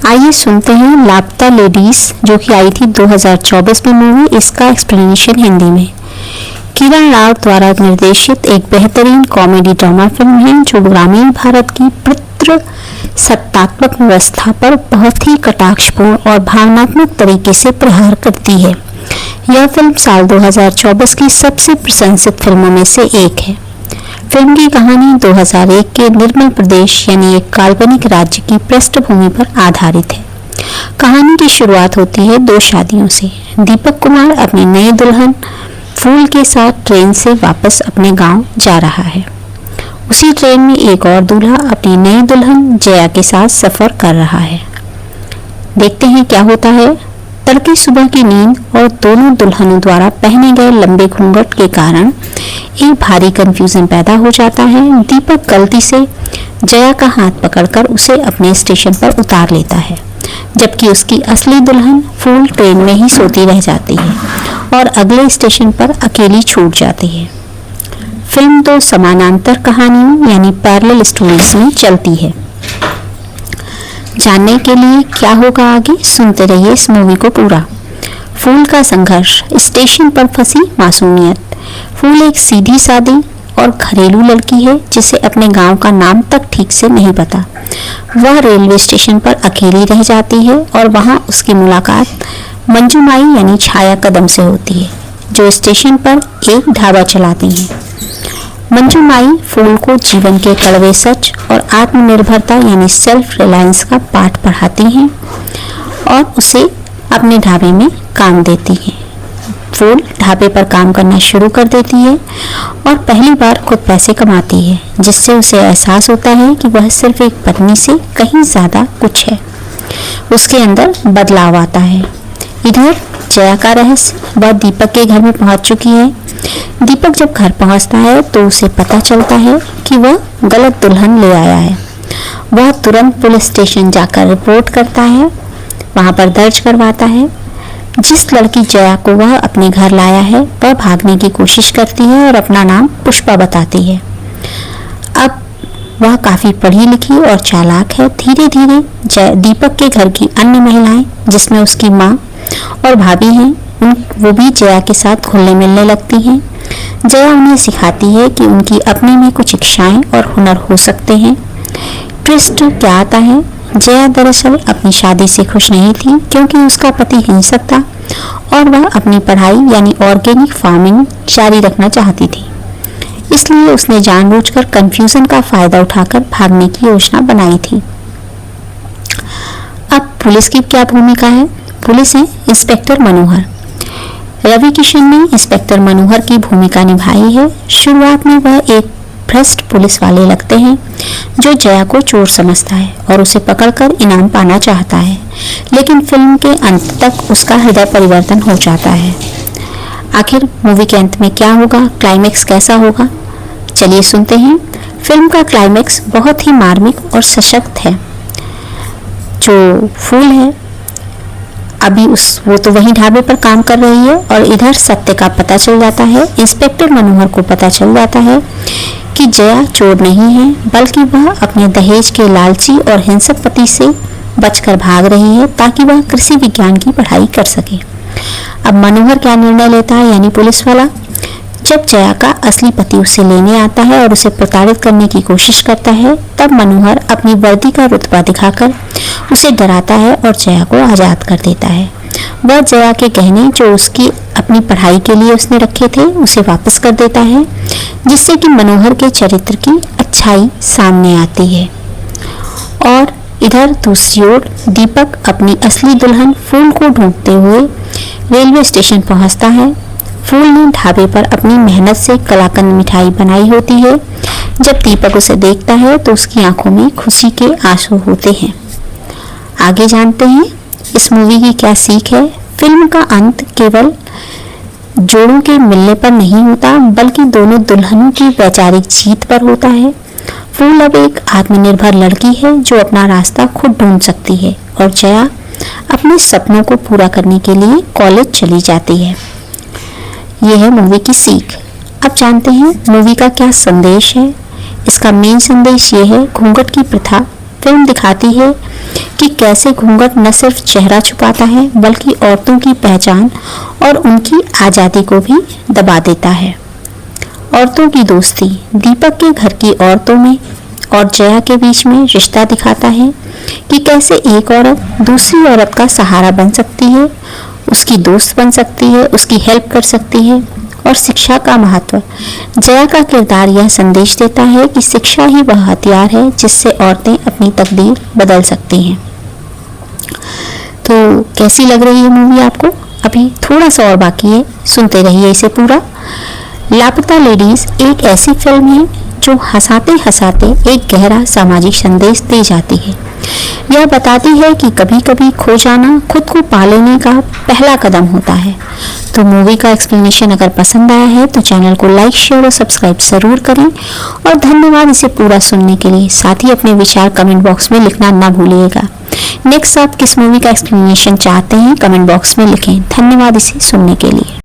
आइए सुनते हैं लापता लेडीज, जो कि आई थी 2024 में मूवी, इसका एक्सप्लेनेशन हिंदी में। किरण राव द्वारा निर्देशित एक बेहतरीन कॉमेडी ड्रामा फिल्म है जो ग्रामीण भारत की पितृसत्तात्मक व्यवस्था पर बहुत ही कटाक्षपूर्ण और भावनात्मक तरीके से प्रहार करती है। यह फिल्म साल 2024 की सबसे प्रशंसित फिल्मों में से एक है। फिल्म की कहानी 2001 के निर्मल प्रदेश यानी एक काल्पनिक राज्य की पृष्ठभूमि पर आधारित है। कहानी की शुरुआत होती है दो शादियों से। दीपक कुमार अपनी नई दुल्हन फूल के साथ ट्रेन से वापस अपने गांव जा रहा है। उसी ट्रेन में एक और दूल्हा अपनी नई दुल्हन जया के साथ सफर कर रहा है। देखते हैं क्या होता है। तड़के सुबह की नींद और दोनों दुल्हनों द्वारा पहने गए लंबे घूंघट के कारण एक भारी कंफ्यूजन पैदा हो जाता है। दीपक गलती से जया का हाथ पकड़कर उसे अपने स्टेशन पर उतार लेता है, जबकि उसकी असली दुल्हन फूल ट्रेन में ही सोती रह जाती है और अगले स्टेशन पर अकेली छूट जाती है। फिल्म तो समानांतर कहानियों यानी पैरेलल स्टोरीज में चलती है। जानने के लिए क्या होगा आगे, सुनते रहिए इस मूवी को पूरा। फूल का संघर्ष, स्टेशन पर फंसी मासूमियत। फूल एक सीधी सादी और घरेलू लड़की है जिसे अपने गांव का नाम तक ठीक से नहीं पता। वह रेलवे स्टेशन पर अकेली रह जाती है और वहां उसकी मुलाकात मंजूमाई यानी छाया कदम से होती है, जो स्टेशन पर एक ढाबा चलाती हैं। मंजूमाई फूल को जीवन के कड़वे सच और आत्मनिर्भरता यानी सेल्फ रिलायंस का पाठ पढ़ाती हैं और उसे अपने ढाबे में काम देती हैं। फूल ढाबे पर काम करना शुरू कर देती है और पहली बार खुद पैसे कमाती है, जिससे उसे एहसास होता है कि वह सिर्फ एक पत्नी से कहीं ज्यादा कुछ है। उसके अंदर बदलाव आता है। इधर जया का रहस्य, वह दीपक के घर में पहुंच चुकी है। दीपक जब घर पहुंचता है तो उसे पता चलता है कि वह गलत दुल्हन ले आया है। वह तुरंत पुलिस स्टेशन जाकर रिपोर्ट करता है, वहां पर दर्ज करवाता है। जिस लड़की जया को वह अपने घर लाया है वह भागने की कोशिश करती है और अपना नाम पुष्पा बताती है। अब वह काफी पढ़ी लिखी और चालाक है। धीरे धीरे दीपक के घर की अन्य महिलाएं, जिसमें उसकी माँ और भाभी हैं, वो भी जया के साथ घुलने मिलने लगती हैं। जया उन्हें सिखाती है कि उनकी अपनी में कुछ इच्छाएं और हुनर हो सकते हैं। ट्विस्ट क्या आता है, जया दरअसल अपनी शादी से खुश नहीं थी क्योंकि उसका पति हिंसक था और वह अपनी पढ़ाई यानी ऑर्गेनिक फार्मिंग जारी रखना चाहती थी। इसलिए उसने जानबूझकर कंफ्यूजन का फायदा उठाकर भागने की योजना बनाई थी। अब पुलिस की क्या भूमिका है। पुलिस है इंस्पेक्टर मनोहर। रवि किशन ने इंस्पेक्टर मनोहर की भूमिका निभाई है। शुरुआत में वह एक भ्रष्ट पुलिस वाले लगते हैं जो जया को चोर समझता है और उसे पकड़कर इनाम पाना चाहता है, लेकिन फिल्म के अंत तक उसका हृदय परिवर्तन हो जाता है। आखिर मूवी के अंत में क्या होगा, क्लाइमेक्स कैसा होगा, चलिए सुनते हैं। फिल्म का क्लाइमेक्स बहुत ही मार्मिक और सशक्त है। जो फूल है अभी वो तो वही ढाबे पर काम कर रही है और इधर सत्य का पता चल जाता है। इंस्पेक्टर मनोहर को पता चल जाता है कि जया चोर नहीं है, बल्कि वह अपने दहेज के लालची और हिंसक पति से बचकर भाग रही है ताकि वह कृषि विज्ञान की पढ़ाई कर सके। अब मनोहर क्या निर्णय लेता है यानी पुलिस वाला। जब जया का असली पति उसे लेने आता है और उसे प्रताड़ित करने की कोशिश करता है, तब मनोहर अपनी वर्दी का रुतबा दिखाकर उसे डराता है और जया को आजाद कर देता है। वह जया के गहने जो उसकी अपनी पढ़ाई के लिए उसने रखे थे उसे वापस कर देता है, जिससे कि मनोहर के चरित्र की अच्छाई सामने आती है। और इधर दूसरी ओर दीपक अपनी असली दुल्हन फूल को ढूंढते हुए रेलवे स्टेशन पहुंचता है। फूल ने ढाबे पर अपनी मेहनत से कलाकंद मिठाई बनाई होती है। जब दीपक उसे देखता है तो उसकी आंखों में खुशी के आंसू होते हैं। आगे जानते हैं इस मूवी की क्या सीख है। फिल्म का अंत केवल जोड़ों के मिलने पर नहीं होता, बल्कि दोनों दुल्हनों की वैचारिक जीत पर होता है। फूल अब एक आत्मनिर्भर लड़की है जो अपना रास्ता खुद ढूंढ सकती है और जया अपने सपनों को पूरा करने के लिए कॉलेज चली जाती है। यह है मूवी की सीख। अब जानते हैं मूवी का क्या संदेश है। इसका मेन संदेश ये है, घूंघट की प्रथा। फिल्म दिखाती है कि कैसे घूंघट न सिर्फ चेहरा छुपाता है बल्कि औरतों की पहचान और उनकी आज़ादी को भी दबा देता है। औरतों की दोस्ती दीपक के घर की औरतों में और जया के बीच में रिश्ता दिखाता है कि कैसे एक औरत दूसरी औरत का सहारा बन सकती है, उसकी दोस्त बन सकती है, उसकी हेल्प कर सकती है। और शिक्षा का महत्व, जया का किरदार यह संदेश देता है कि शिक्षा ही वह हथियार है जिससे औरतें अपनी तकदीर बदल सकती हैं। तो कैसी लग रही है मूवी आपको? अभी थोड़ा सा और बाकी है, सुनते रहिए इसे पूरा। लापता लेडीज एक ऐसी फिल्म है जो हंसाते हंसाते एक गहरा सामाजिक संदेश दे जाती है। यह बताती है कि कभी कभी खो जाना खुद को पा लेने का पहला कदम होता है। तो मूवी का एक्सप्लेनेशन अगर पसंद आया है तो चैनल को लाइक, शेयर और सब्सक्राइब जरूर करें। और धन्यवाद इसे पूरा सुनने के लिए। साथ ही अपने विचार कमेंट बॉक्स में लिखना ना भूलिएगा। नेक्स्ट आप किस मूवी का एक्सप्लेनेशन चाहते हैं कमेंट बॉक्स में लिखें। धन्यवाद इसे सुनने के लिए।